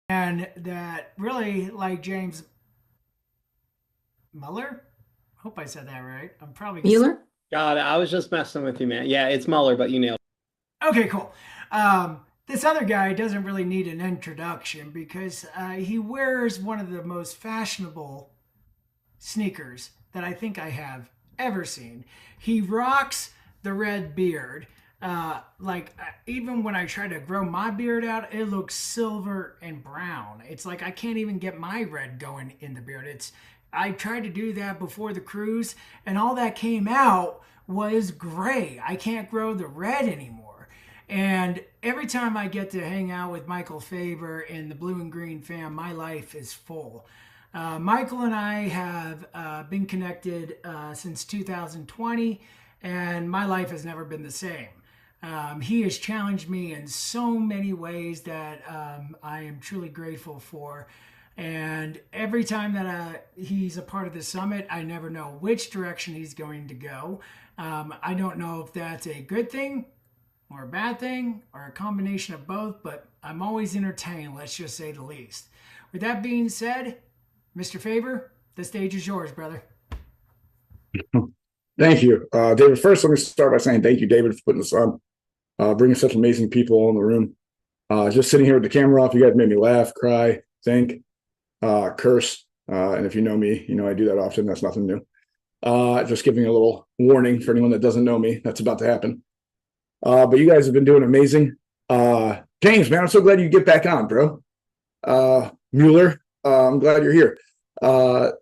and that really like James Muller. Hope I said that right. I'm probably Mueller? God, I was just messing with you, man. Yeah, it's Mueller, but you nailed okay. Cool. This other guy doesn't really need an introduction because he wears one of the most fashionable sneakers that I think I have ever seen. He rocks the red beard. Even when I try to grow my beard out, it looks silver and brown. It's like I can't even get my red going in the beard. It's I tried to do that before the cruise, and all that came out was gray. I can't grow the red anymore. And every time I get to hang out with Michael Faber and the Blue and Green fam, my life is full. Michael and I have been connected since 2020, and my life has never been the same. He has challenged me in so many ways that I am truly grateful for. And every time that he's a part of the summit, I never know which direction he's going to go. I don't know if that's a good thing or a bad thing or a combination of both, but I'm always entertained, let's just say the least. With that being said, Mr. Faber, the stage is yours, brother. Thank you, David. First, let me start by saying thank you, David, for putting this on, bringing such amazing people in the room. Just sitting here with the camera off, you guys made me laugh, cry, think, curse. And if you know me, you know I do that often. That's nothing new. Just giving a little warning for anyone that doesn't know me. That's about to happen. But you guys have been doing amazing. James, man, I'm so glad you get back on, bro. Mueller, I'm glad you're here. I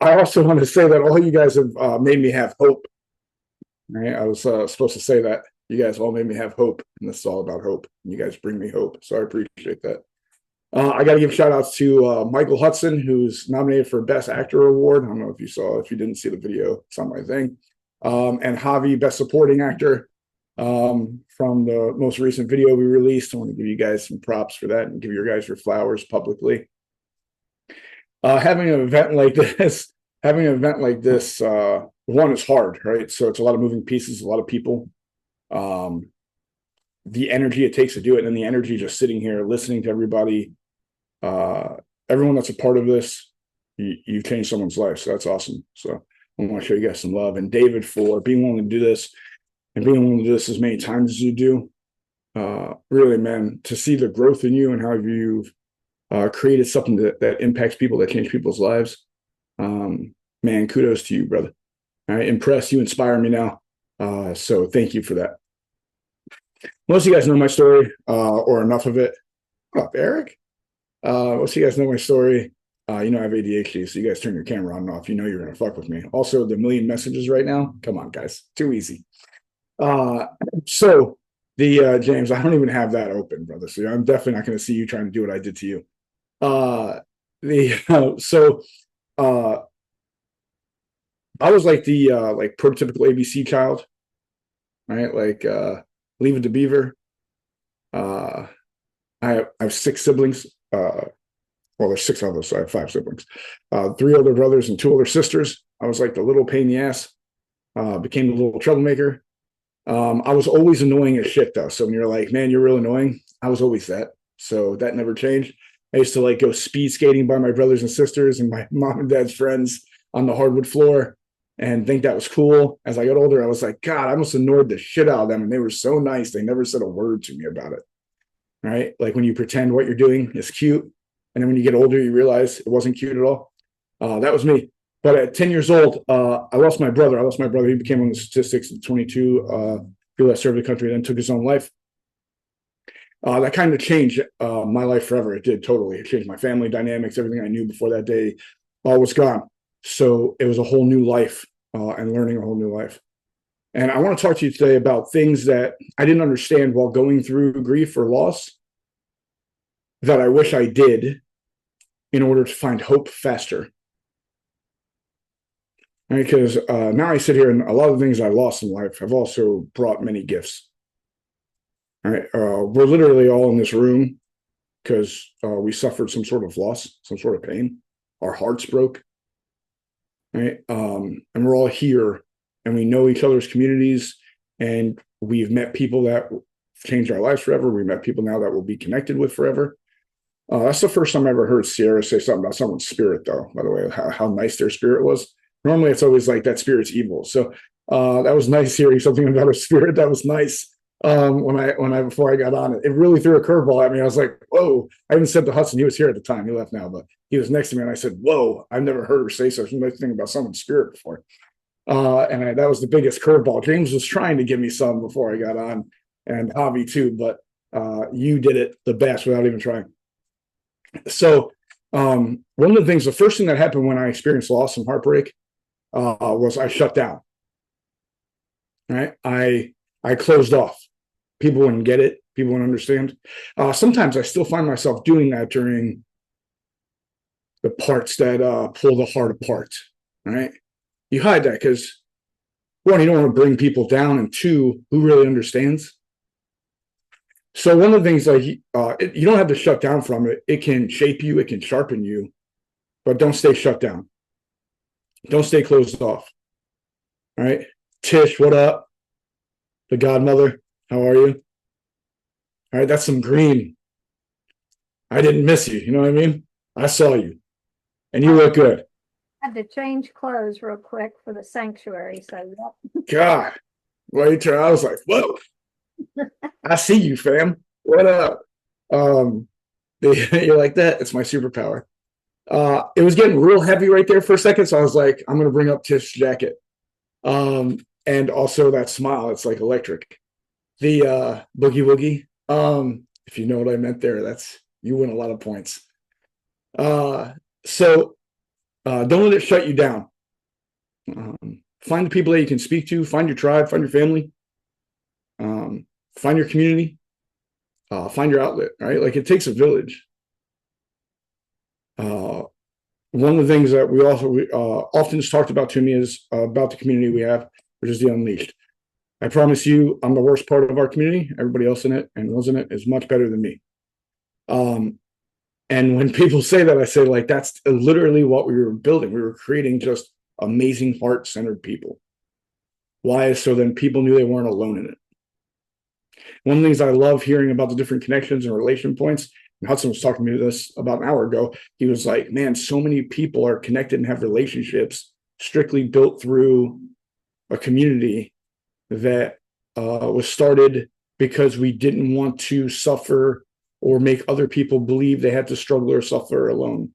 also want to say that all you guys have made me have hope. Right? I was supposed to say that you guys all made me have hope, and this is all about hope. You guys bring me hope, so I appreciate that. I got to give shout outs to Michael Hudson, who's nominated for Best Actor Award. I don't know if you saw, if you didn't see the video, it's on my thing. And Javi, Best Supporting Actor from the most recent video we released. I want to give you guys some props for that and give you guys your flowers publicly. Having an event like this, one is hard, right? So it's a lot of moving pieces, a lot of people. The energy it takes to do it, and the energy just sitting here listening to everybody, everyone that's a part of this, you've changed someone's life. So that's awesome. So I want to show you guys some love. And David, for being willing to do this and being willing to do this as many times as you do. Really, man, to see the growth in you and how you've created something that impacts people, that change people's lives. Man, kudos to you, brother. All right, impress, you inspire me now. So thank you for that. Most of you guys know my story, or enough of it. What's up, Eric? Most of you guys know my story. You know I have ADHD, so you guys turn your camera on and off. You know you're gonna fuck with me. Also, the million messages right now. Come on, guys, too easy. So James, I don't even have that open, brother. So I'm definitely not going to see you trying to do what I did to you. I was like the like prototypical ABC child, right? Like Leave It to Beaver. I have six siblings. Well, there's six of us, so I have five siblings. Three older brothers and two older sisters. I was like the little pain in the ass. Became the little troublemaker. I was always annoying as shit, though. So when you're like, man, you're real annoying, I was always that. So that never changed. I used to like go speed skating by my brothers and sisters and my mom and dad's friends on the hardwood floor and think that was cool. As I got older, I was like, God, I almost annoyed the shit out of them. And they were so nice. They never said a word to me about it. Right? Like when you pretend what you're doing is cute. And then when you get older, you realize it wasn't cute at all. That was me. But at 10 years old, I lost my brother. He became on the statistics at 22. He left served the country, then took his own life. That kind of changed my life forever. It did totally. It changed my family dynamics. Everything I knew before that day all was gone. So it was a whole new life and learning a whole new life. And I want to talk to you today about things that I didn't understand while going through grief or loss that I wish I did in order to find hope faster. Because now I sit here and a lot of the things I lost in life have also brought many gifts. All right, we're literally all in this room because we suffered some sort of loss, some sort of pain. Our hearts broke, right? And we're all here, and we know each other's communities, and we've met people that changed our lives forever. We met people now that we'll be connected with forever. That's the first time I ever heard Sierra say something about someone's spirit, though, by the way, how nice their spirit was. Normally, it's always like that spirit's evil. So that was nice hearing something about her spirit. That was nice. Before I got on it, it really threw a curveball at me. I was like, whoa. I even said to Hudson, he was here at the time. He left now, but he was next to me. And I said, whoa, I've never heard her say such a nice thing about someone's spirit before. That was the biggest curveball. James was trying to give me some before I got on, and Javi too, but you did it the best without even trying. So one of the things, the first thing that happened when I experienced loss and heartbreak was I shut down. Right, I closed off. People wouldn't get it. People wouldn't understand. Sometimes I still find myself doing that during the parts that pull the heart apart. Right, you hide that because one, you don't want to bring people down, and two, who really understands? So one of the things like you don't have to shut down from it. It can shape you, it can sharpen you, but don't stay shut down. Don't stay closed off. All right, Tish, what up? The godmother, how are you? All right, that's some green. I didn't miss you. You know what I mean? I saw you, and you look good. Had to change clothes real quick for the sanctuary. So, yep. God, later I was like, whoa. I see you, fam. What up? You're like that. It's my superpower. It was getting real heavy right there for a second, so I was like, I'm gonna bring up Tiff's jacket, and also that smile. It's like electric. The boogie woogie. If you know what I meant there, that's you win a lot of points. So don't let it shut you down. Find the people that you can speak to. Find your tribe. Find your family. Find your community, find your outlet, right? Like it takes a village. One of the things that we also often is talked about to me is about the community we have, which is the Unleashed. I promise you, I'm the worst part of our community. Everybody else in it and was in it is much better than me. And when people say that, I say like, that's literally what we were building. We were creating just amazing heart-centered people. Why? So then people knew they weren't alone in it. One of the things I love hearing about the different connections and relation points, and Hudson was talking to me this about an hour ago. He was like, man, so many people are connected and have relationships strictly built through a community that was started because we didn't want to suffer or make other people believe they had to struggle or suffer alone.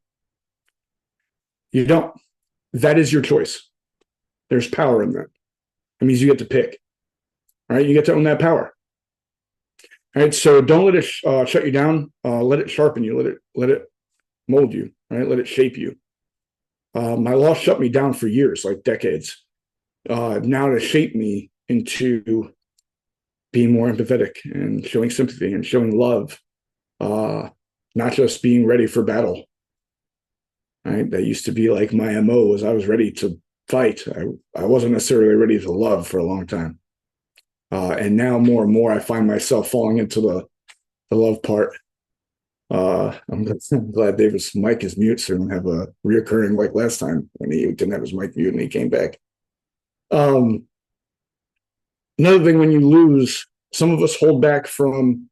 You don't. That is your choice. There's power in that. It means you get to pick. All right, you get to own that power. All right, so don't let it shut you down. Let it sharpen you. Let it mold you. Right, let it shape you. My loss shut me down for years, like decades. Now to shape me into being more empathetic and showing sympathy and showing love, not just being ready for battle. Right, that used to be like my MO was I was ready to fight. I wasn't necessarily ready to love for a long time. And now more and more, I find myself falling into the love part. I'm glad David's mic is mute, so I don't have a reoccurring like last time when he didn't have his mic mute and he came back. Another thing, when you lose, some of us hold back from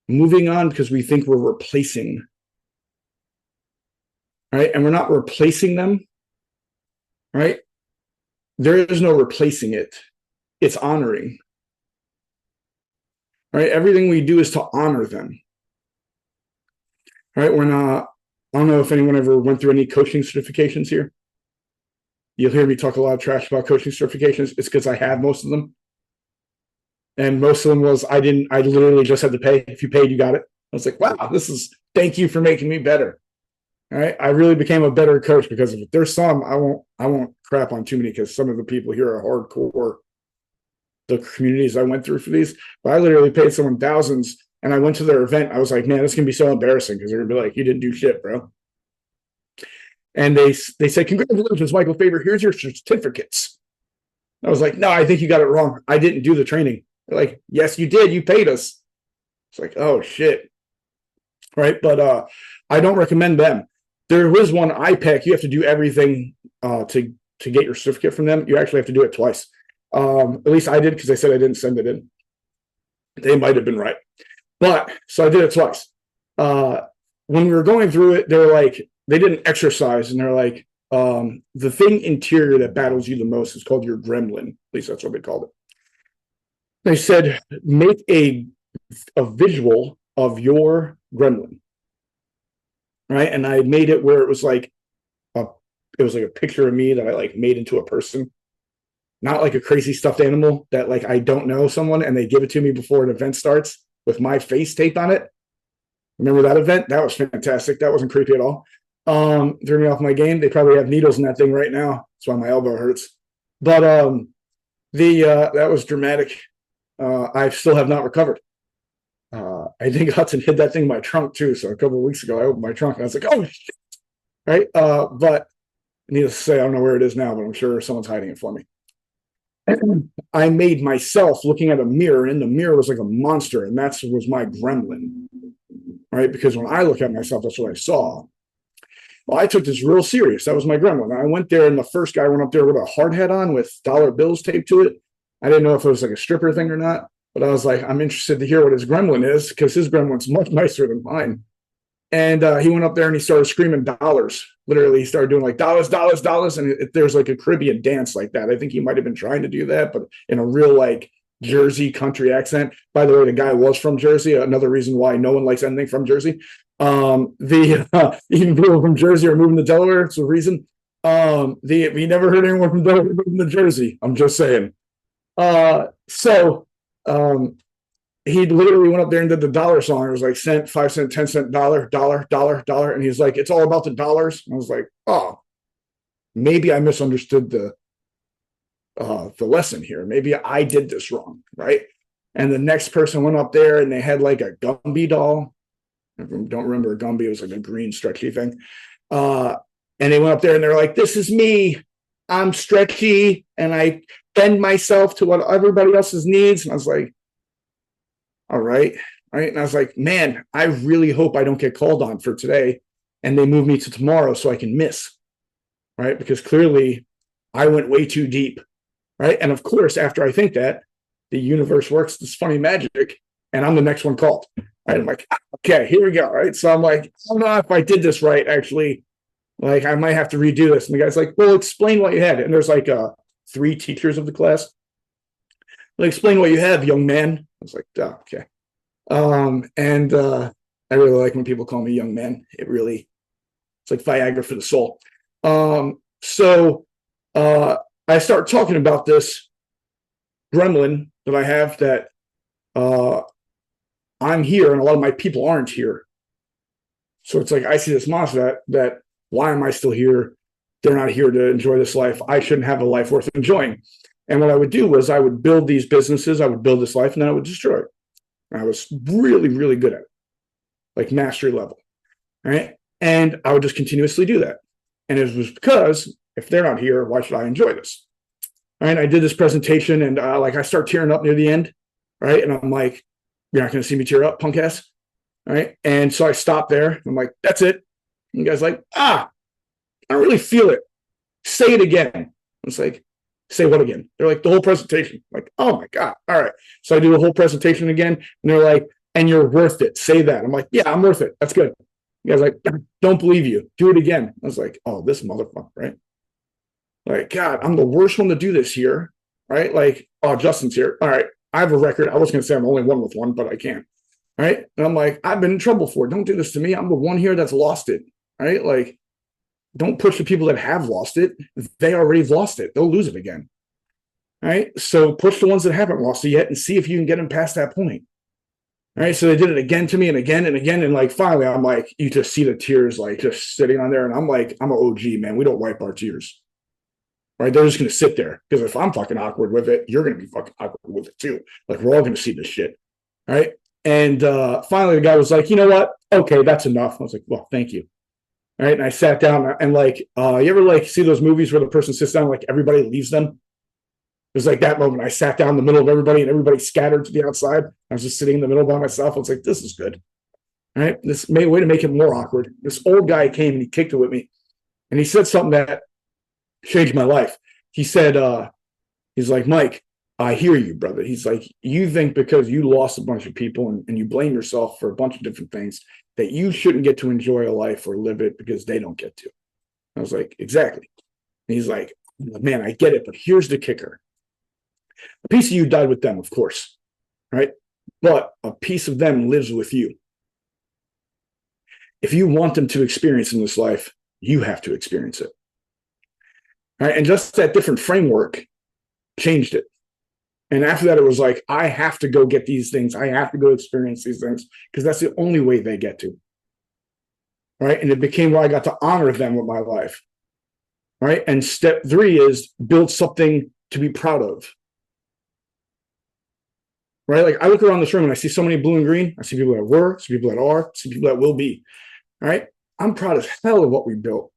moving on because we think we're replacing. Right? And we're not replacing them. Right? There is no replacing it. It's honoring. Right? Everything we do is to honor them. Right? When I don't know if anyone ever went through any coaching certifications here. You'll hear me talk a lot of trash about coaching certifications. It's because I have most of them. And most of them was I literally just had to pay. If you paid, you got it. I was like, wow, thank you for making me better. All right. I really became a better coach because of it. There's some I won't crap on too many because some of the people here are hardcore. The communities I went through for these, but I literally paid someone thousands and I went to their event. I was like, man, this can be so embarrassing because they're gonna be like, you didn't do shit, bro. And they said, congratulations, Michael Fabber, here's your certificates. I was like, no, I think you got it wrong. I didn't do the training. They're like, yes, you did. You paid us. It's like, oh shit. Right. But I don't recommend them. There was one IPEC. You have to do everything to get your certificate from them. You actually have to do it twice. At least I did because they said I didn't send it in. They might have been right. But so I did it twice. when we were going through it, they were like, they didn't exercise, and they're like, the thing interior that battles you the most is called your gremlin. At least that's what they called it. They said, make a visual of your gremlin, right? And I made it where it was like a picture of me that I like made into a person, not like a crazy stuffed animal that like I don't know someone and they give it to me before an event starts with my face taped on it. Remember that event? That was fantastic. That wasn't creepy at all. Threw me off my game. They probably have needles in that thing right now. That's why my elbow hurts. But that was dramatic. I still have not recovered. I think Hudson hid that thing in my trunk too. So a couple of weeks ago, I opened my trunk and I was like, oh shit. Right. But needless to say, I don't know where it is now, but I'm sure someone's hiding it for me. I made myself looking at a mirror, and in the mirror was like a monster, and that was my gremlin. Right? Because when I look at myself, that's what I saw. Well, I took this real serious. That was my gremlin. I went there, and the first guy went up there with a hard hat on with dollar bills taped to it. I didn't know if it was like a stripper thing or not, but I was like, I'm interested to hear what his gremlin is, because his gremlin's much nicer than mine. And he went up there and he started screaming dollars. Literally, he started doing like dollars, dollars, dollars. And there's like a Caribbean dance like that. I think he might have been trying to do that, but in a real like Jersey country accent. By the way, the guy was from Jersey. Another reason why no one likes anything from Jersey. Even people from Jersey are moving to Delaware. It's a reason. We never heard anyone from Delaware moving to Jersey. I'm just saying. He literally went up there and did the dollar song. It was like cent, 5 cent, 10 cent, dollar, dollar, dollar, dollar. And he's like, it's all about the dollars. And I was like, oh, maybe I misunderstood the lesson here. Maybe I did this wrong, right? And the next person went up there and they had like a Gumby doll. I don't remember a Gumby. It was like a green stretchy thing. And they went up there and they're like, this is me. I'm stretchy and I bend myself to what everybody else's needs. And I was like, all right. Right. And I was like, man, I really hope I don't get called on for today and they move me to tomorrow so I can miss. Right. Because clearly I went way too deep. Right. And of course, after I think that, the universe works this funny magic and I'm the next one called. Right. I'm like, okay, here we go. Right. So I'm like, I don't know if I did this right, actually. Like, I might have to redo this. And the guy's like, well, explain what you had. And there's like 3 teachers of the class. Like, explain what you have, young man. I was like, oh, okay. I really like when people call me young man. It's like Viagra for the soul. I start talking about this gremlin that I have that I'm here and a lot of my people aren't here. So it's like, I see this monster that why am I still here? They're not here to enjoy this life. I shouldn't have a life worth enjoying. And what I would do was I would build these businesses, I would build this life, and then I would destroy it. And I was really, really good at it, like mastery level. Right. And I would just continuously do that. And it was because if they're not here, why should I enjoy this? All right. I did this presentation and I start tearing up near the end. Right. And I'm like, you're not going to see me tear up, punk ass. All right. And so I stopped there. I'm like, that's it. And the guy's like, I don't really feel it. Say it again. I was like, say what again? They're like, the whole presentation. I'm like, oh my God. All right. So I do the whole presentation again. And they're like, and you're worth it. Say that. I'm like, yeah, I'm worth it. That's good. You guys like, don't believe you. Do it again. I was like, oh, this motherfucker, right? Like, God, I'm the worst one to do this here. Right? Like, oh, Justin's here. All right. I have a record. I was going to say I'm only one with one, but I can't. Right? And I'm like, I've been in trouble for it. Don't do this to me. I'm the one here that's lost it. Right? Like, don't push the people that have lost it. They already lost it. They'll lose it again. Right? So push the ones that haven't lost it yet and see if you can get them past that point. Right? So they did it again to me and again and again. And like, finally, I'm like, you just see the tears like just sitting on there. And I'm like, I'm an OG, man. We don't wipe our tears. Right? They're just going to sit there. Because if I'm fucking awkward with it, you're going to be fucking awkward with it too. Like, we're all going to see this shit. Right? And finally, the guy was like, you know what? Okay, that's enough. I was like, well, thank you. All right. And I sat down and like, you ever like see those movies where the person sits down, like everybody leaves them? It was like that moment. I sat down in the middle of everybody and everybody scattered to the outside. I was just sitting in the middle by myself. I was like, this is good. All right. This way to make it more awkward. This old guy came and he kicked it with me. And he said something that changed my life. He said, he's like, Mike, I hear you, brother. He's like, you think because you lost a bunch of people and you blame yourself for a bunch of different things that you shouldn't get to enjoy a life or live it because they don't get to. I was like, exactly. And he's like, man, I get it, but here's the kicker. A piece of you died with them, of course, right? But a piece of them lives with you. If you want them to experience in this life, you have to experience it. All right? And just that different framework changed it. And after that, it was like, I have to go get these things. I have to go experience these things because that's the only way they get to. Right? And it became where I got to honor them with my life. Right? And step 3 is build something to be proud of. Right? Like I look around this room and I see so many blue and green. I see people that were, I see people that are, I see people that will be. All right? I'm proud as hell of what we built.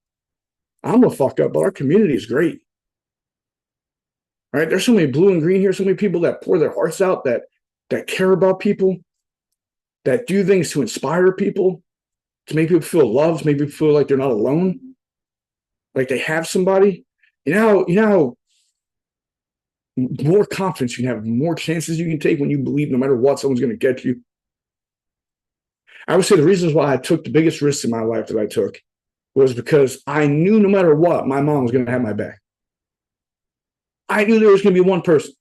I'm a fuck up, but our community is great. Right? There's so many blue and green here, so many people that pour their hearts out, that care about people, that do things to inspire people, to make people feel loved, make people feel like they're not alone, like they have somebody. You know how more confidence you can have, more chances you can take when you believe no matter what, someone's going to get you. I would say the reasons why I took the biggest risks in my life that I took was because I knew no matter what, my mom was going to have my back. I knew there was going to be one person.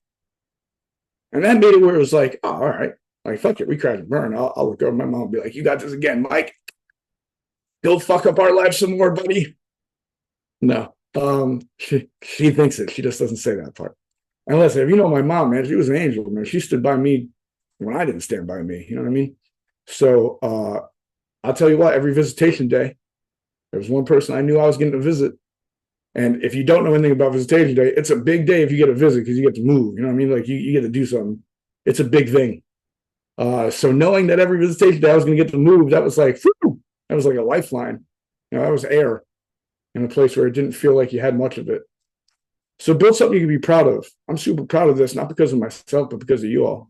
And that made it where it was like, oh, all right. Like, fuck it, we crash and burn. I'll look over my mom and be like, you got this again, Mike. Go fuck up our lives some more, buddy. No. She thinks it. She just doesn't say that part. And listen, if you know my mom, man, she was an angel, man. She stood by me when I didn't stand by me. You know what I mean? So I'll tell you what, every visitation day, there was one person I knew I was getting to visit. And if you don't know anything about visitation day, it's a big day if you get a visit because you get to move. You know what I mean? Like you get to do something. It's a big thing. So knowing that every visitation day I was going to get to move, that was like, whew, that was like a lifeline. You know, that was air in a place where it didn't feel like you had much of it. So build something you can be proud of. I'm super proud of this, not because of myself, but because of you all.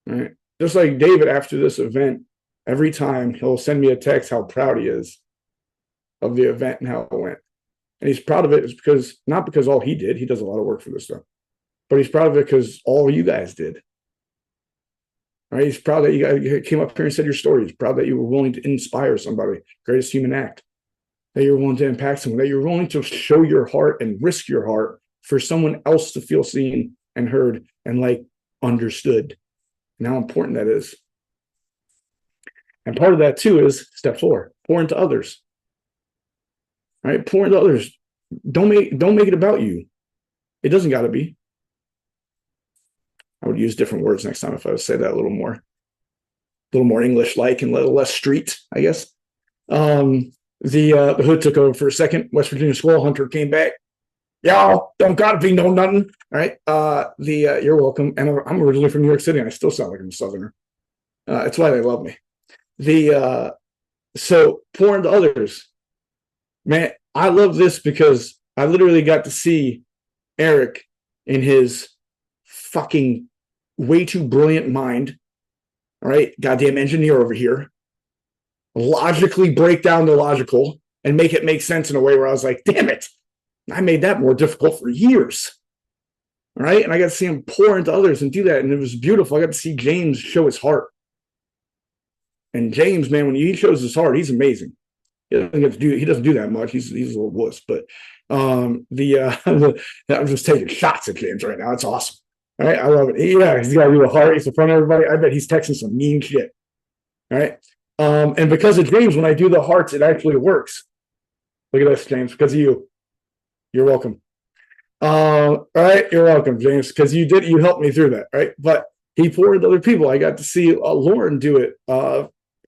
All right. Just like David, after this event, every time he'll send me a text how proud he is of the event and how it went. And he's proud of it is because, not because all he did, he does a lot of work for this stuff, but he's proud of it because all you guys did. Right? He's proud that you guys came up here and said your story. He's proud that you were willing to inspire somebody, greatest human act, that you're willing to impact someone, that you're willing to show your heart and risk your heart for someone else to feel seen and heard and like understood. And how important that is. And part of that too is step 4, pour into others. Right? Pour into others. Don't make it about you. It doesn't got to be. I would use different words next time if I would say that a little more English-like and a little less street, I guess. The hood took over for a second. West Virginia Squirrel Hunter came back. Y'all don't gotta be no nothing. All right. You're welcome. And I'm originally from New York City, and I still sound like I'm a Southerner. It's why they love me. So pour into others. Man, I love this because I literally got to see Eric in his fucking way too brilliant mind. All right, goddamn engineer over here. Logically break down the logical and make it make sense in a way where I was like, damn it, I made that more difficult for years. All right, and I got to see him pour into others and do that, and it was beautiful. I got to see James show his heart. And James, man, when he shows his heart, he's amazing. He doesn't do that much. He's a little wuss, but I'm just taking shots at James right now. It's awesome. All right, I love it. Yeah, he's got a little heart. He's in front of everybody. I bet he's texting some mean shit. All right, and because of James, when I do the hearts, it actually works. Look at this, James. Because of you, you're welcome. All right, you're welcome, James. Because you helped me through that, right? But he poured into other people. I got to see Lauren do it,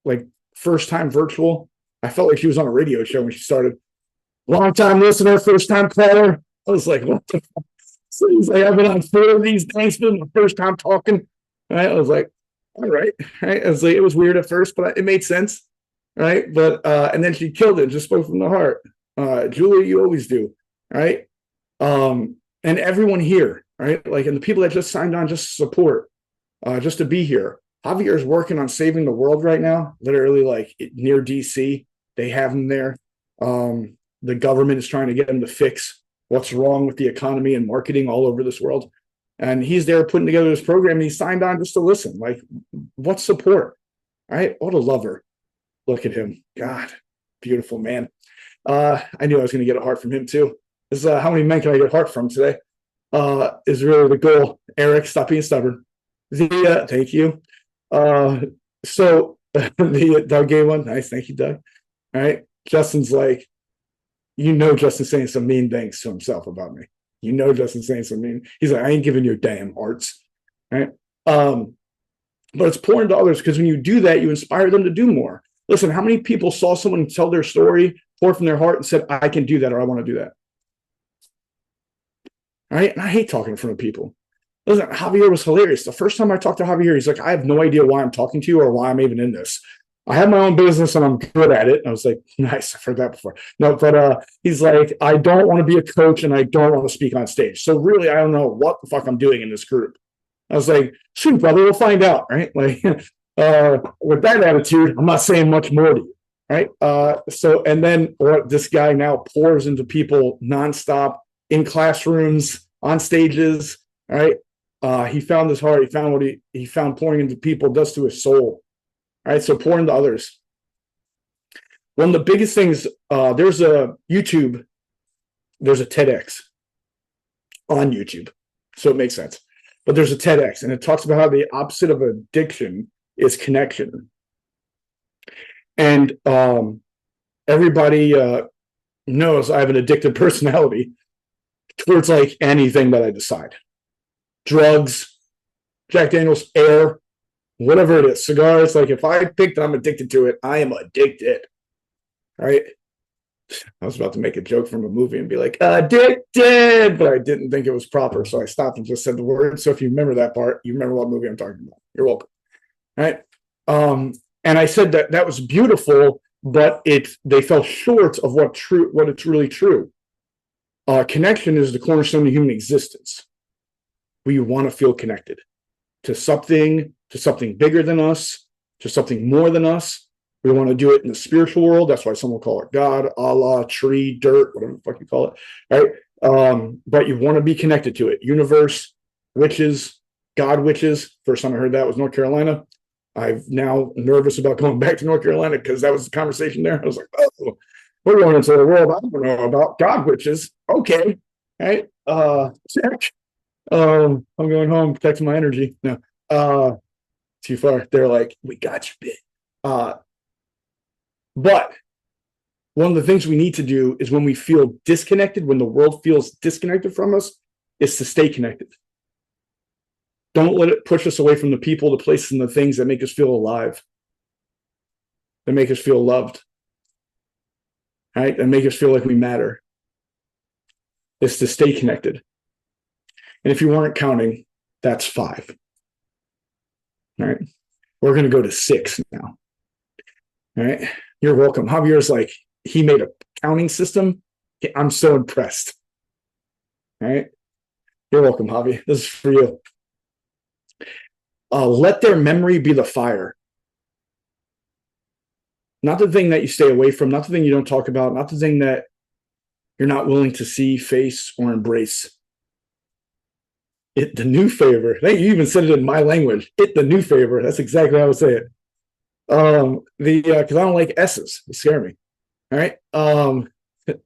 like first time virtual. I felt like she was on a radio show when she started. Long time listener, first time caller. I was like, what the fuck? So he's like, I've been on 4 of these things, been the first time talking. Right? I was like, all right. Right? I was like, it was weird at first, but it made sense. Right. But and then she killed it, just spoke from the heart. Julia, you always do. Right. And everyone here, right? Like, and the people that just signed on just to support, just to be here. Javier's working on saving the world right now, literally like near DC. They have him there. The government is trying to get him to fix what's wrong with the economy and marketing all over this world. And he's there putting together this program, and he signed on just to listen. Like, what support? All right. What a lover. Look at him. God, beautiful man. I knew I was going to get a heart from him too. This is how many men can I get a heart from today? Is really the goal. Eric, stop being stubborn. Thank you. So the Doug gave one. Nice. Thank you, Doug. All right. Justin's like, Justin's saying some mean things to himself about me. Justin's saying some mean. He's like, I ain't giving you damn hearts. All right. But it's pouring to others because when you do that, you inspire them to do more. Listen, how many people saw someone tell their story, pour from their heart, and said, I can do that or I want to do that? All right. And I hate talking in front of people. Listen, Javier was hilarious. The first time I talked to Javier, he's like, I have no idea why I'm talking to you or why I'm even in this. I have my own business and I'm good at it. And I was like, nice. I've heard that before. No, but he's like, I don't want to be a coach and I don't want to speak on stage. So really, I don't know what the fuck I'm doing in this group. I was like, shoot, brother, we'll find out. Right. Like, with that attitude, I'm not saying much more to you. Right. And then what this guy now pours into people nonstop in classrooms, on stages. Right. He found his heart. He found what he found pouring into people does to his soul. All right, so pouring to others. One of the biggest things, there's a TEDx on YouTube, so it makes sense. But there's a TEDx, and it talks about how the opposite of addiction is connection. And everybody knows I have an addictive personality towards like anything that I decide. Drugs, Jack Daniels, air, whatever it is, cigars. Like if I pick that I'm addicted to it, I am addicted. All right. I was about to make a joke from a movie and be like, addicted, but I didn't think it was proper. So I stopped and just said the word. So if you remember that part, you remember what movie I'm talking about. You're welcome. All right. And I said that was beautiful, but they fell short of what it's really true. Connection is the cornerstone of human existence. We want to feel connected to something bigger than us, to something more than us. We want to do it in the spiritual world. That's why some will call it God, Allah, tree, dirt, whatever the fuck you call it. Right? But you want to be connected to it. Universe, witches, God witches. First time I heard that was North Carolina. I'm now nervous about going back to North Carolina because that was the conversation there. I was like, oh, we're going into the world I don't know about. God witches. Okay. Right. Check. I'm going home, protecting my energy. No. Too far. They're like, we got you, bit. But one of the things we need to do is when we feel disconnected, when the world feels disconnected from us, is to stay connected. Don't let it push us away from the people, the places, and the things that make us feel alive, that make us feel loved, right? That make us feel like we matter. It's to stay connected. And if you aren't counting, that's 5. All right. We're going to go to 6 now. All right. You're welcome. Javier's like, he made a counting system. I'm so impressed. All right. You're welcome, Javi. This is for you. Let their memory be the fire. Not the thing that you stay away from, not the thing you don't talk about, not the thing that you're not willing to see, face, or embrace. It the new favor. Hey, you even said it in my language. It the new favor. That's exactly how I would say it. Because I don't like S's. They scare me. All right.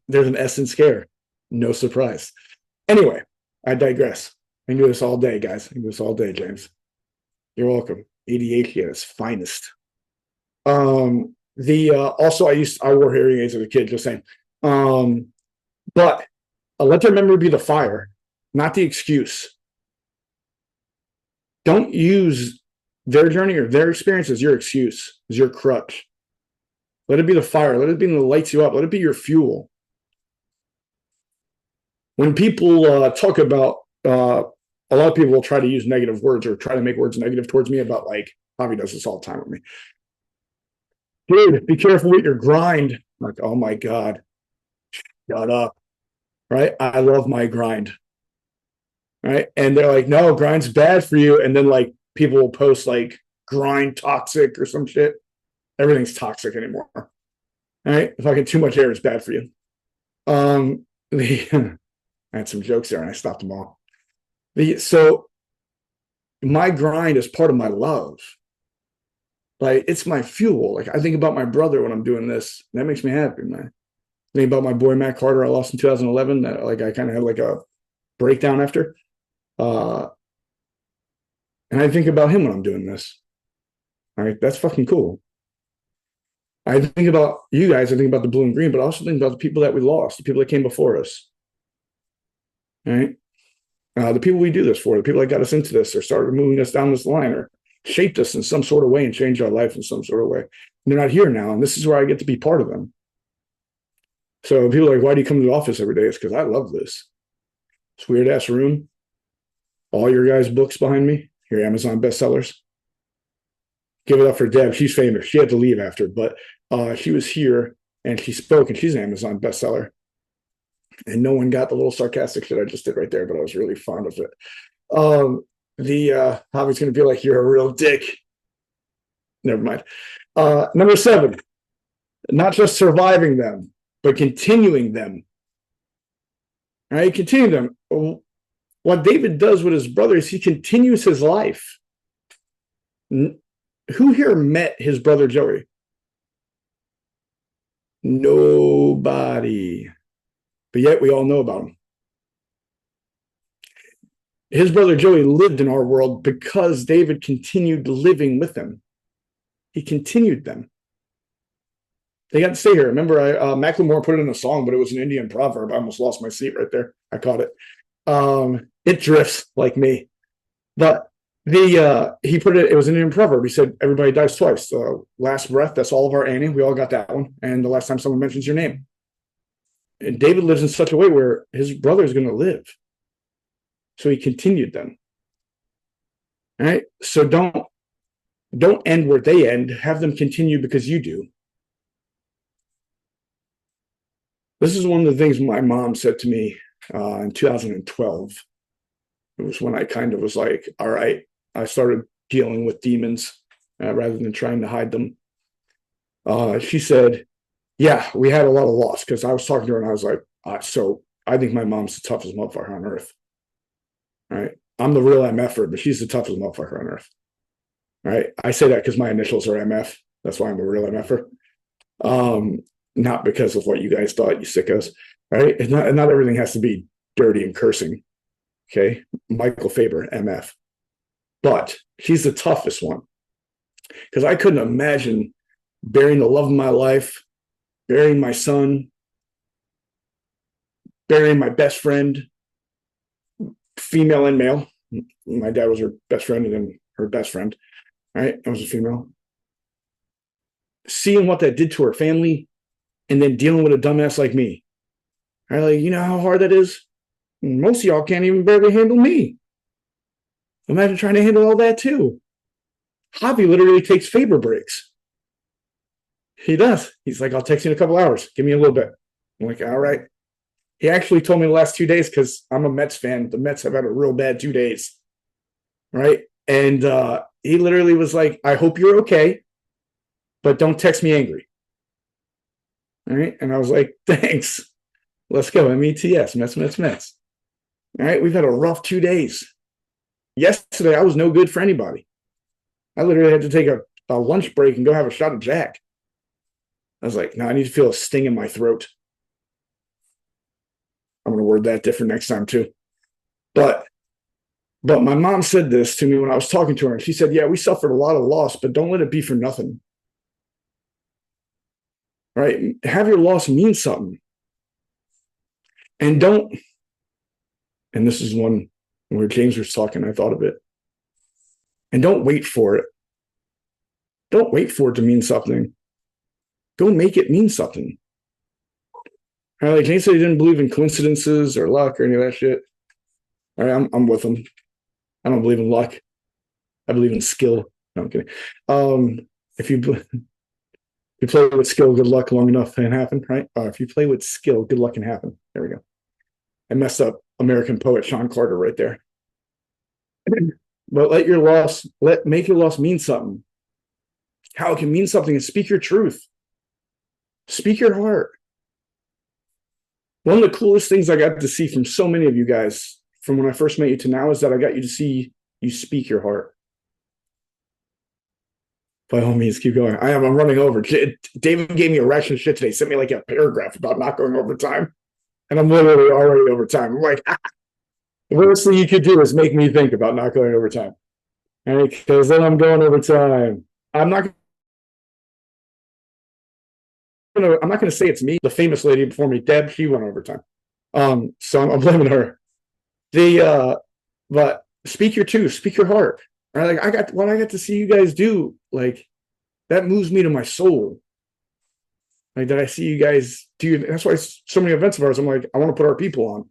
There's an S in scare. No surprise. Anyway, I digress. I can do this all day, guys. I can do this all day, James. You're welcome. ADHD at its finest. Also I wore hearing aids as a kid, just saying. But let their memory be the fire, not the excuse. Don't use their journey or their experience as your excuse, as your crutch. Let it be the fire. Let it be the lights you up. Let it be your fuel. When people talk about, a lot of people will try to use negative words or try to make words negative towards me about like, Javi does this all the time with me. Dude, be careful with your grind. I'm like, oh my God, shut up. Right? I love my grind. Right? And they're like, no, grind's bad for you. And then like people will post like grind toxic or some shit. Everything's toxic anymore. All right? Fucking too much air is bad for you. I had some jokes there and I stopped them all. So my grind is part of my love. Like, it's my fuel. Like, I think about my brother when I'm doing this. That makes me happy, man. I think about my boy Matt Carter I lost in 2011. That, like, I kind of had like a breakdown after. Uh, and I think about him when I'm doing this. All right, that's fucking cool. I think about you guys. I think about the blue and green, but I also think about the people that we lost, the people that came before us. All right, the people we do this for, the people that got us into this, or started moving us down this line, or shaped us in some sort of way and changed our life in some sort of way. And they're not here now, and this is where I get to be part of them. So people are like, "Why do you come to the office every day?" It's because I love this. It's weird ass room. All your guys' books behind me, your Amazon bestsellers. Give it up for Deb. She's famous. She had to leave after, but she was here and she spoke, and she's an Amazon bestseller. And no one got the little sarcastic shit I just did right there, but I was really fond of it. The hobby's going to be like, "You're a real dick." Never mind. Number 7, not just surviving them, but continuing them. All right, continue them. What David does with his brother is he continues his life. Who here met his brother Joey? Nobody. But yet we all know about him. His brother Joey lived in our world because David continued living with them. He continued them. They got to stay here. Remember, Macklemore put it in a song, but it was an Indian proverb. I almost lost my seat right there. I caught it. It drifts like me. But he put it, it was an Indian proverb. He said, everybody dies twice. Last breath, that's all of our Annie. We all got that one. And the last time someone mentions your name. And David lives in such a way where his brother is going to live. So he continued them. All right. So don't end where they end. Have them continue because you do. This is one of the things my mom said to me in 2012. It was when I kind of was like, all right, I started dealing with demons rather than trying to hide them. She said, yeah, we had a lot of loss, because I was talking to her and I was like, so I think my mom's the toughest motherfucker on earth. All right. I'm the real MFer, but she's the toughest motherfucker on earth. All right. I say that because my initials are MF. That's why I'm a real MFer. Not because of what you guys thought, you sickos. All right. And not everything has to be dirty and cursing. Okay. Michael Fabber, MF. But she's the toughest one. Because I couldn't imagine burying the love of my life, burying my son, burying my best friend, female and male. My dad was her best friend and then her best friend. All right. I was a female. Seeing what that did to her family and then dealing with a dumbass like me. All right. Like, you know how hard that is? Most of y'all can't even barely handle me. Imagine trying to handle all that too. Javi literally takes Fabber breaks. He does. He's like, I'll text you in a couple hours. Give me a little bit. I'm like, all right. He actually told me the last 2 days, because I'm a Mets fan. The Mets have had a real bad 2 days. Right. And he literally was like, I hope you're okay, but don't text me angry. All right. And I was like, thanks. Let's go. METS. Mets. All right. We've had a rough 2 days. Yesterday, I was no good for anybody. I literally had to take a lunch break and go have a shot of Jack. I was like, no, I need to feel a sting in my throat. I'm going to word that different next time too. But my mom said this to me when I was talking to her. And she said, yeah, we suffered a lot of loss, but don't let it be for nothing. Right? Have your loss mean something. And don't, and this is one where James was talking, I thought of it. And don't wait for it. Don't wait for it to mean something. Go make it mean something. All right, like James said, he didn't believe in coincidences or luck or any of that shit. All right, I'm with him. I don't believe in luck. I believe in skill. No, I'm kidding. If you play with skill, good luck long enough can happen, right? If you play with skill, good luck can happen. There we go. I messed up American poet Sean Carter right there. But make your loss mean something. How it can mean something is speak your truth. Speak your heart. One of the coolest things I got to see from so many of you guys from when I first met you to now is that I got you to see you speak your heart. By all means, keep going. I'm running over. David gave me a ration of shit today. Sent me like a paragraph about not going overtime, and I'm literally already over time. I'm like, the worst thing you could do is make me think about not going overtime, right? Because then I'm going overtime. I'm not gonna say it's me. The famous lady before me, Deb, she went overtime. So I'm blaming her. But speak your truth, speak your heart. Right? Like what I got to see you guys do, like that moves me to my soul. Like that I see you guys do. That's why so many events of ours, I'm like, I want to put our people on.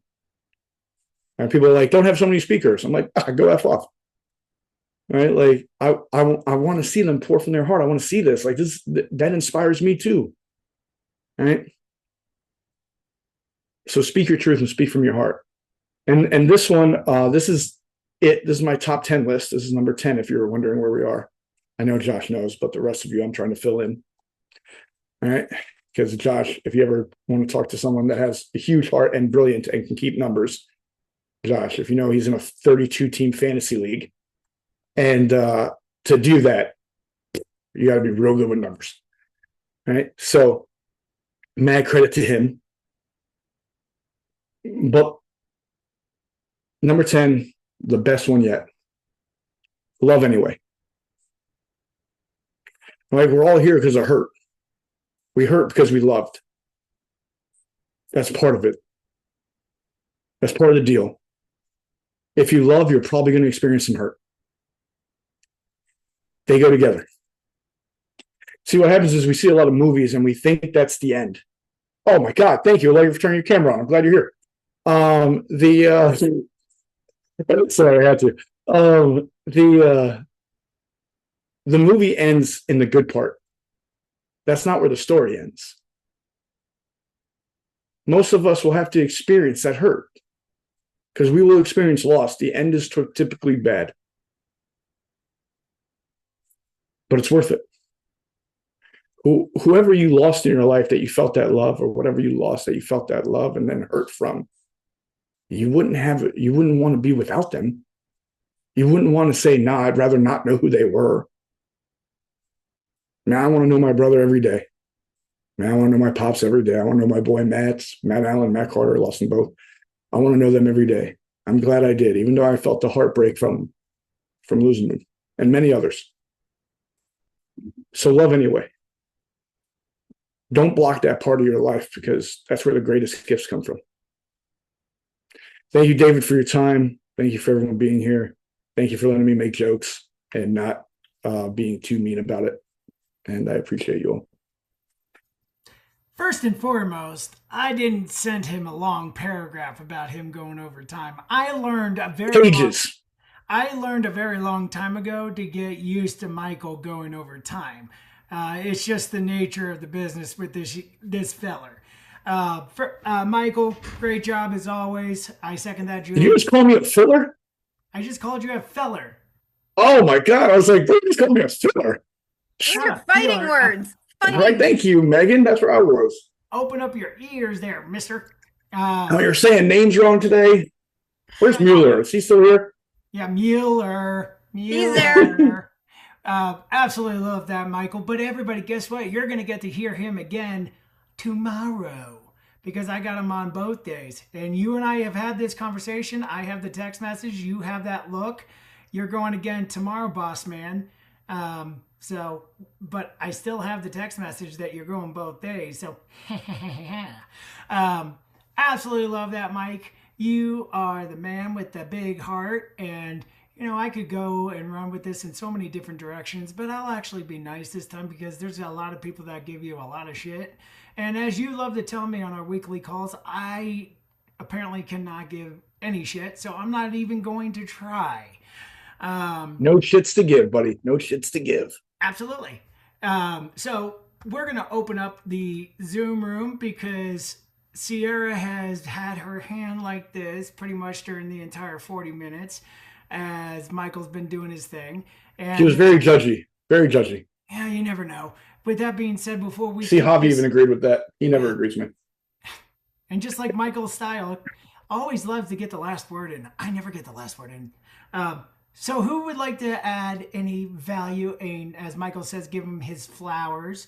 And people are like, don't have so many speakers. I'm like, go F off. Right? Like I want to see them pour from their heart. I want to see this. Like that inspires me too. Right? So speak your truth and speak from your heart. And this one, this is it. This is my top 10 list. This is number 10, if you're wondering where we are. I know Josh knows, but the rest of you, I'm trying to fill in. All right. Because Josh, if you ever want to talk to someone that has a huge heart and brilliant and can keep numbers, Josh, if you know he's in a 32 team fantasy league. And to do that, you got to be real good with numbers. All right. So mad credit to him. But number 10, the best one yet. Love anyway. Like we're all here because of hurt. We hurt because we loved. That's part of it. That's part of the deal. If you love, you're probably going to experience some hurt. They go together. See, what happens is we see a lot of movies and we think that's the end. Oh my God, thank you. I'd like you for turning your camera on. I'm glad you're here. Sorry, I had to. The movie ends in the good part. That's not where the story ends. Most of us will have to experience that hurt because we will experience loss. The end is typically bad, but it's worth it. Whoever you lost in your life that you felt that love, or whatever you lost that you felt that love and then hurt from, you wouldn't want to be without them. You wouldn't want to say, nah, I'd rather not know who they were. Now I want to know my brother every day. Man, I want to know my pops every day. I want to know my boy Matt Allen, Matt Carter, lost them both. I want to know them every day. I'm glad I did, even though I felt the heartbreak from losing them and many others. So love anyway. Don't block that part of your life because that's where the greatest gifts come from. Thank you, David, for your time. Thank you for everyone being here. Thank you for letting me make jokes and not being too mean about it. And I appreciate you all. First and foremost, I didn't send him a long paragraph about him going overtime. I learned a very long time ago to get used to Michael going overtime. It's just the nature of the business with this feller. Michael, great job as always. I second that, Julie. Did you just call me a filler? I just called you a feller. Oh my God. I was like, you just called me a filler. These are fighting words. Right, thank you, Megan. That's where I was. Open up your ears there, mister. Oh, you're saying names wrong today? Where's Mueller? Is he still here? Yeah, Mueller. He's there. Absolutely love that, Michael. But everybody, guess what? You're going to get to hear him again tomorrow because I got him on both days. And you and I have had this conversation. I have the text message. You have that look. You're going again tomorrow, boss man. But I still have the text message that you're going both days. So, absolutely love that, Mike. You are the man with the big heart. And, I could go and run with this in so many different directions, but I'll actually be nice this time because there's a lot of people that give you a lot of shit. And as you love to tell me on our weekly calls, I apparently cannot give any shit. So I'm not even going to try. No shits to give, buddy. No shits to give. Absolutely. So we're going to open up the Zoom room because Sierra has had her hand like this pretty much during the entire 40 minutes as Michael's been doing his thing. And she was very judgy. Very judgy. Yeah, you never know. With that being said, before we see, Javi even agreed with that. He never agrees with me. And just like Michael's style, always loves to get the last word in. I never get the last word in. So, who would like to add any value? And as Michael says, give him his flowers.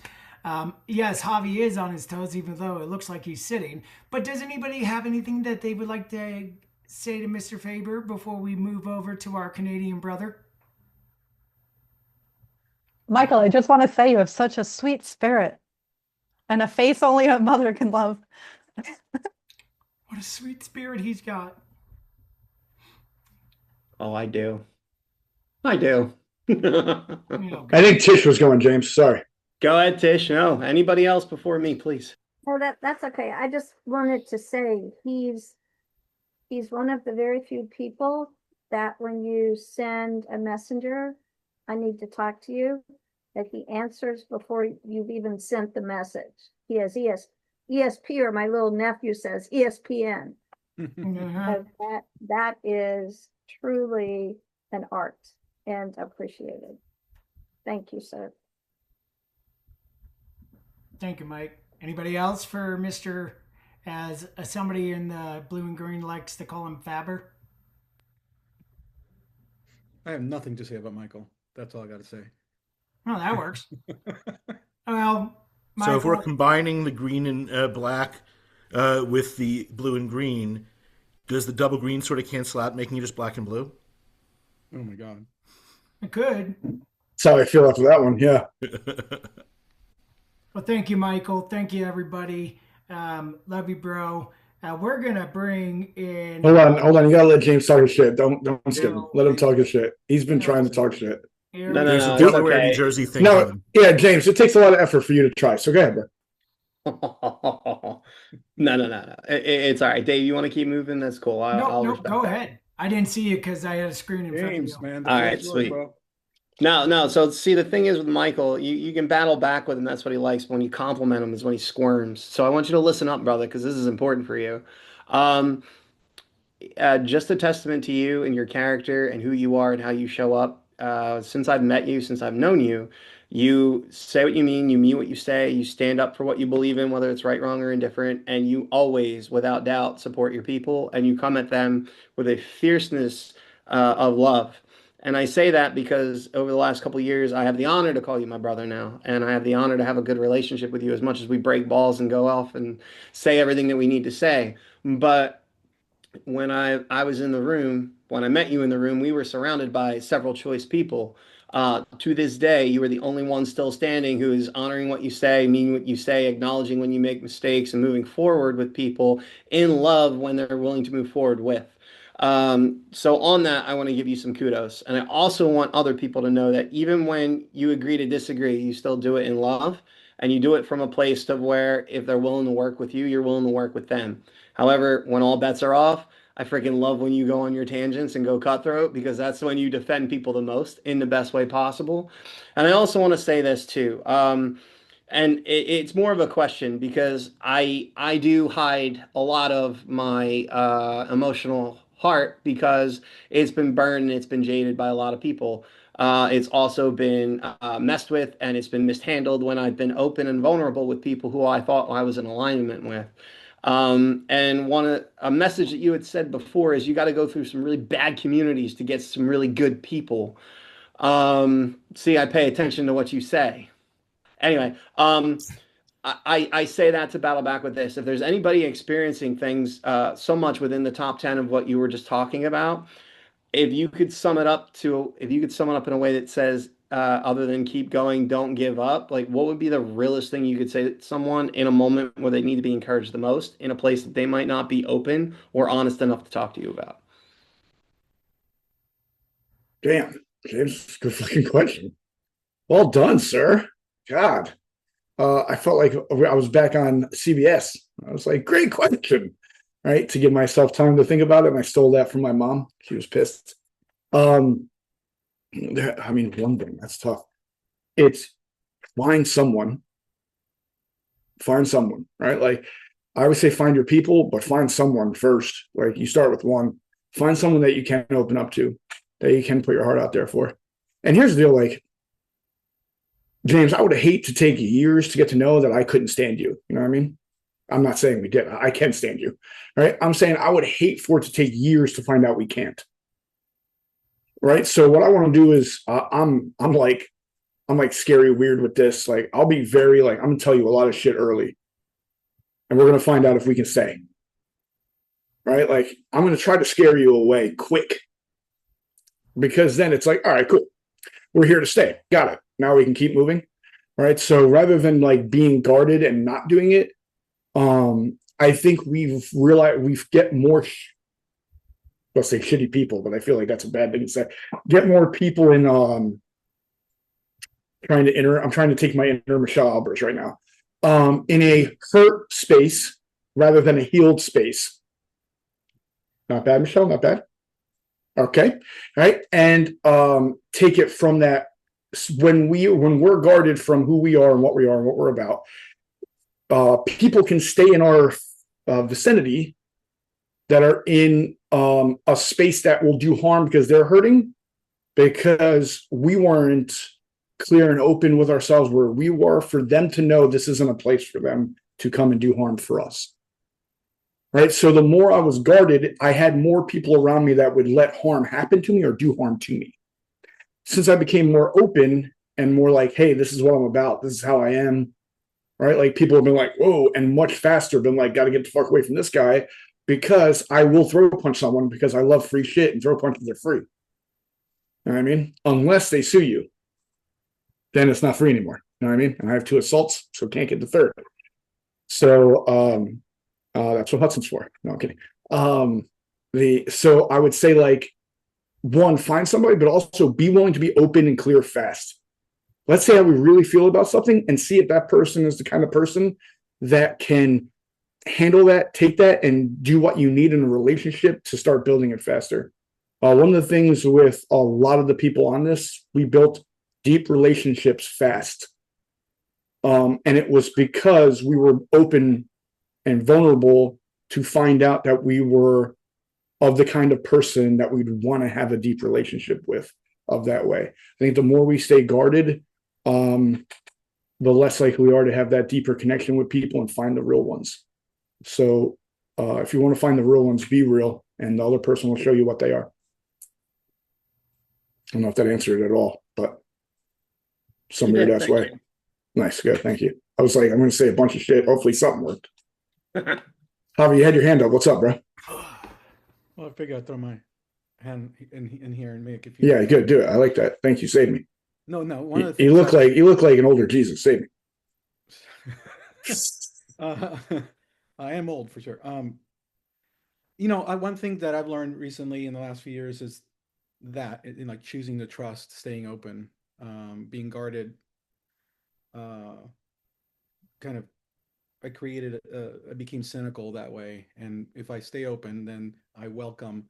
Yes, Javi is on his toes, even though it looks like he's sitting. But does anybody have anything that they would like to say to Mr. Faber before we move over to our Canadian brother? Michael, I just want to say you have such a sweet spirit and a face only a mother can love. What a sweet spirit he's got. Oh, I do. I do. I think Tish was going, James. Sorry. Go ahead, Tish. No, anybody else before me, please. Oh, that's okay. I just wanted to say he's one of the very few people that when you send a messenger, I need to talk to you, that he answers before you've even sent the message. He has ESP, or my little nephew says ESPN. Uh-huh. That is truly an art and appreciated. Thank you, sir. Thank you, Mike. Anybody else for Mr. As somebody in the blue and green likes to call him Fabber? I have nothing to say about Michael. That's all I got to say. Oh, that works. Well, So if we're Michael, combining the green and black with the blue and green, does the double green sort of cancel out, making it just black and blue? Oh my God. it could. That's how I feel after that one. Yeah. Well, thank you, Michael. Thank you, everybody. Love you, bro. We're gonna bring in. Hold on. You gotta let James talk his shit. Don't skip him. No. Let him talk his shit. He's been trying to talk shit. Here No, we no, There's go. a it's Delaware, okay. New Jersey thing No, coming. yeah, James. It takes a lot of effort for you to try. So go ahead, bro. No. It's all right. Dave, you want to keep moving? That's cool. I'll No, respect go that. ahead. I didn't see you because I had a screen in front of James, you. man. All right, floor's yours, sweet. bro. No. So see, the thing is with Michael, you can battle back with him. That's what he likes. When you compliment him, is when he squirms. So I want you to listen up, brother, because this is important for you. Um, just a testament to you and your character and who you are and how you show up. Since I've met you, since I've known you, you say what you mean what you say, you stand up for what you believe in, whether it's right, wrong, or indifferent, and you always, without doubt, support your people and you come at them with a fierceness of love. And I say that because over the last couple of years, I have the honor to call you my brother now, and I have the honor to have a good relationship with you as much as we break balls and go off and say everything that we need to say. But when I was in the room, when I met you in the room, we were surrounded by several choice people. To this day, you are the only one still standing who is honoring what you say, meaning what you say, acknowledging when you make mistakes, and moving forward with people in love when they're willing to move forward with. So on that, I want to give you some kudos. And I also want other people to know that even when you agree to disagree, you still do it in love. And you do it from a place of where if they're willing to work with you, you're willing to work with them. However, when all bets are off, I freaking love when you go on your tangents and go cutthroat because that's when you defend people the most in the best way possible. And I also want to say this too. And it's more of a question because I do hide a lot of my emotional heart because it's been burned and it's been jaded by a lot of people. It's also been messed with and it's been mishandled when I've been open and vulnerable with people who I thought I was in alignment with. And a message that you had said before is you got to go through some really bad communities to get some really good people. See, I pay attention to what you say. Anyway, I say that to battle back with this. If there's anybody experiencing things so much within the top 10 of what you were just talking about, if you could sum it up in a way that says, other than keep going, don't give up, like what would be the realest thing you could say to someone in a moment where they need to be encouraged the most in a place that they might not be open or honest enough to talk to you about? Damn, James, good fucking question. Well done, sir. God. I felt like I was back on CBS. I was like, great question. Right. To give myself time to think about it. And I stole that from my mom. She was pissed. One thing that's tough. It's find someone, right? Like I always say, find your people, but find someone first. Like you start with one, find someone that you can open up to, that you can put your heart out there for. And here's the deal, like, James, I would hate to take years to get to know that I couldn't stand you. You know what I mean? I'm not saying we did. I can stand you, right? I'm saying I would hate for it to take years to find out we can't. right? So what I want to do is I'm like scary weird with this. Like I'll be very like I'm gonna tell you a lot of shit early, and we're gonna find out if we can stay. Right? Like I'm gonna try to scare you away quick because then it's like, all right, cool, we're here to stay. Got it. Now we can keep moving. Right. So rather than like being guarded and not doing it, I think we've realized we get more. Let's say shitty people, but I feel like that's a bad thing to say. Get more people in trying to enter. I'm trying to take my inner Michelle Albers right now. In a hurt space rather than a healed space. Not bad, Michelle. Not bad. Okay, right, and take it from that when we're guarded from who we are and what we are and what we're about. People can stay in our vicinity that are in a space that will do harm because they're hurting because we weren't clear and open with ourselves where we were for them to know this isn't a place for them to come and do harm for us. Right. So the more I was guarded, I had more people around me that would let harm happen to me or do harm to me. Since I became more open and more like, hey, this is what I'm about. This is how I am. Right. Like people have been like, whoa, and much faster been like, got to get the fuck away from this guy because I will throw punch someone because I love free shit and throw punches are free. You know what I mean? Unless they sue you, then it's not free anymore. You know what I mean? And I have 2 assaults, so can't get the 3rd. So that's what Hudson's for. No, I'm kidding. So I would say like one, find somebody, but also be willing to be open and clear fast. Let's say how we really feel about something and see if that person is the kind of person that can handle that, take that, and do what you need in a relationship to start building it faster. One of the things with a lot of the people on this, we built deep relationships fast. And it was because we were open and vulnerable to find out that we were of the kind of person that we'd want to have a deep relationship with of that way. I think the more we stay guarded, the less likely we are to have that deeper connection with people and find the real ones. So if you want to find the real ones, be real, and the other person will show you what they are. I don't know if that answered it at all, but some weird ass way. Nice, good, thank you. I was like, I'm going to say a bunch of shit. Hopefully something worked. Javi, you had your hand up. What's up, bro? Well, I figured I'd throw my hand in here and make a few. Yeah, good, do it. I like that. Thank you, save me. No. One of the things you look like an older Jesus. Save me. I am old for sure. One thing that I've learned recently in the last few years is that in like choosing to trust, staying open, being guarded. Kind of, I became cynical that way, and if I stay open, then I welcome.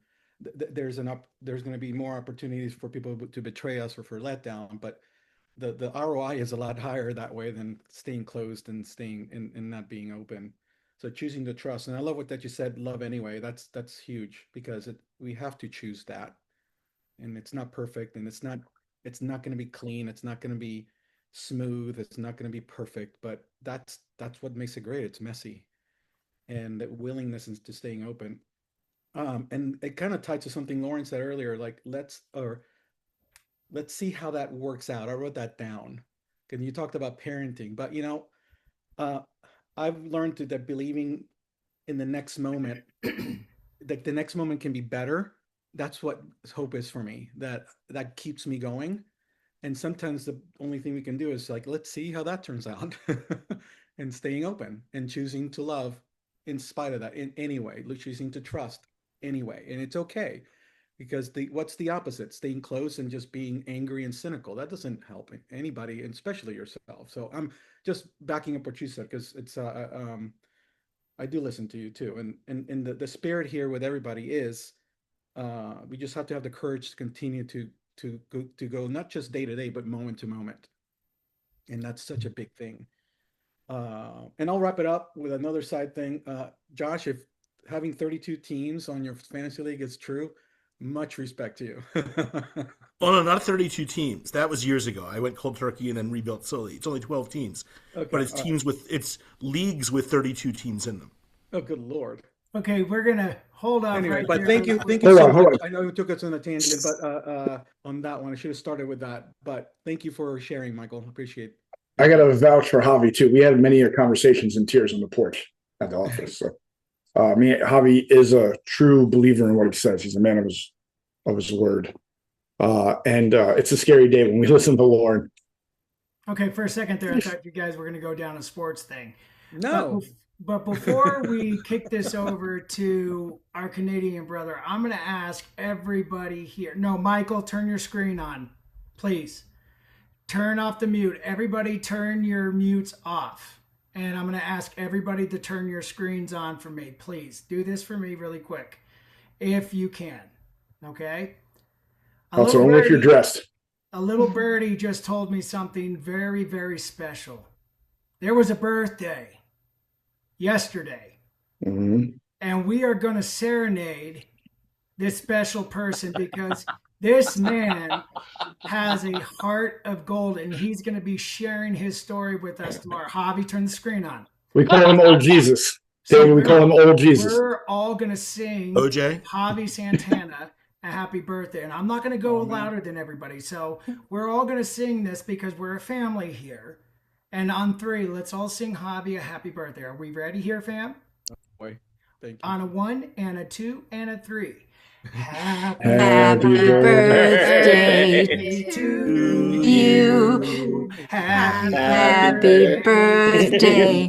There's going to be more opportunities for people to betray us or for letdown, but the ROI is a lot higher that way than staying closed and staying and not being open. So choosing to trust, and I love that you said love anyway. That's huge because we have to choose that, and it's not perfect, and it's not going to be clean. It's not going to be smooth. It's not going to be perfect, but that's what makes it great. It's messy, and that willingness to staying open. And it kind of tied to something Lauren said earlier. Like let's see how that works out. I wrote that down. And you talked about parenting, but I've learned that believing in the next moment, that the next moment can be better. That's what hope is for me. That keeps me going. And sometimes the only thing we can do is like, let's see how that turns out and staying open and choosing to love in spite of that in any way, choosing to trust anyway. And it's okay because what's the opposite? Staying close and just being angry and cynical. That doesn't help anybody, and especially yourself. So I'm just backing up what you said because it's, I do listen to you too. And the spirit here with everybody is we just have to have the courage to continue to go not just day to day, but moment to moment. And that's such a big thing. And I'll wrap it up with another side thing. Josh, if having 32 teams on your fantasy league is true, much respect to you. Oh, no, not 32 teams. That was years ago. I went cold turkey and then rebuilt slowly. It's only 12 teams. Okay, but it's teams it's leagues with 32 teams in them. Oh, good Lord. Okay, we're gonna hold up Anyway, right but there. thank you Hold so on, hold much. on. I know we took us on a tangent, but on that one, I should have started with that. But thank you for sharing, Michael. Appreciate it. I got to vouch for Javi too. We had many conversations in tears on the porch at the office. So, Javi is a true believer in what he says. He's a man of his word. And it's a scary day when we listen to Lauren. Okay, for a second there, I thought you guys were gonna go down a sports thing. No. But before we kick this over to our Canadian brother, I'm going to ask everybody here. No, Michael, turn your screen on, please. Turn off the mute. Everybody turn your mutes off. And I'm going to ask everybody to turn your screens on for me. Please do this for me really quick, if you can. Okay? Also, only if you're dressed. A little birdie just told me something very, very special. There was a birthday yesterday, and we are going to serenade this special person because this man has a heart of gold, and he's going to be sharing his story with us tomorrow. Javi, turn the screen on. We call him Old Jesus. David, we call him Old Jesus. We're all going to sing OJ? Javi Santana a happy birthday, and I'm not going to go louder than everybody, so we're all going to sing this because we're a family here. And on 3, let's all sing Javi a happy birthday. Are we ready here, fam? Boy, thank you. On a 1 and a 2 and a 3. Happy birthday to you. Happy Happy birthday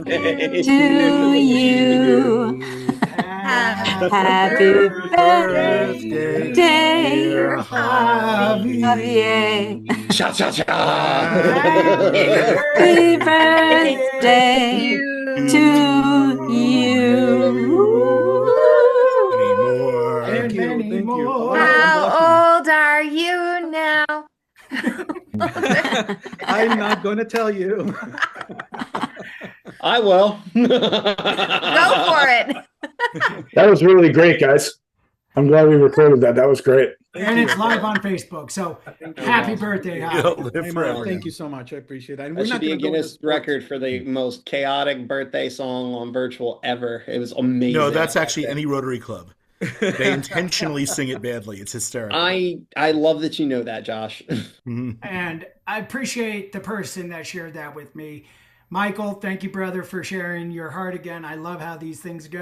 to you. Happy birthday, dear Javier. Cha cha cha. Happy birthday to you. Thank you. many Thank you. more. How old are you now? I'm not going to tell you. I will. Go for it. That was really great, guys. I'm glad we recorded that. That was great. And it's live on Facebook. So happy birthday, Javi. Live forever. Thank you so much. I appreciate that. And That we're should not be a going to go Guinness into record for the most chaotic birthday song on virtual ever. It was amazing. No, that's actually any Rotary Club. They intentionally sing it badly. It's hysterical. I love that you know that, Josh. And I appreciate the person that shared that with me. Michael, thank you, brother, for sharing your heart again. I love how these things go.